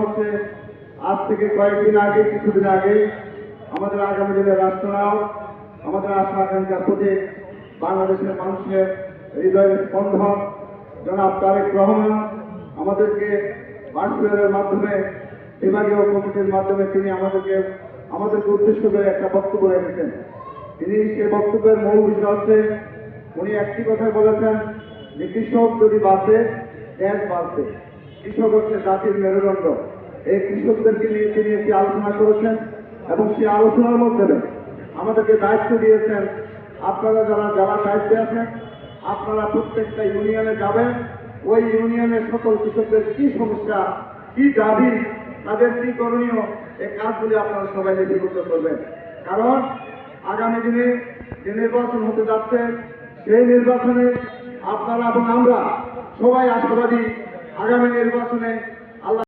হচ্ছে আজ থেকে কয়েকদিন আগে, কিছুদিন আগে আমাদের আগামী দিনের রাষ্ট্রনায়ক, আমাদের আশা আকাঙ্ক্ষার প্রতীক, বাংলাদেশের মানুষের হৃদয়ের স্পন্দন জনাব তারেক রহমান আমাদেরকে ভার্চুয়ালের মাধ্যমে, বিভাগীয় কমিটির মাধ্যমে তিনি আমাদেরকে উদ্দেশ্য করে একটা বক্তব্য রেখেছেন। তিনি সেই বক্তব্যের মূল বিষয় হচ্ছে, উনি একটি কথা বলেছেন যে কৃষক যদি বাঁচে দেশ বাঁচবে, কৃষক হচ্ছে জাতির মেরুদণ্ড। এই কৃষকদেরকে নিয়ে তিনি একটি আলোচনা করেছেন এবং সেই আলোচনার মাধ্যমে আমাদেরকে দায়িত্ব দিয়েছেন, আপনারা যারা যারা দায়িত্বে আছেন আপনারা প্রত্যেকটা ইউনিয়নে যাবেন, ওই ইউনিয়নের সকল কৃষকদের কি সমস্যা, কি দাবি, তাদের কি করণীয়, এই কাজগুলি আপনারা সবাই লিপিবদ্ধ করবেন। কারণ আগামী দিনে যে নির্বাচন হতে যাচ্ছে, সেই নির্বাচনে আপনারা এবং আমরা সবাই আশাবাদী আগামী নির্বাচনে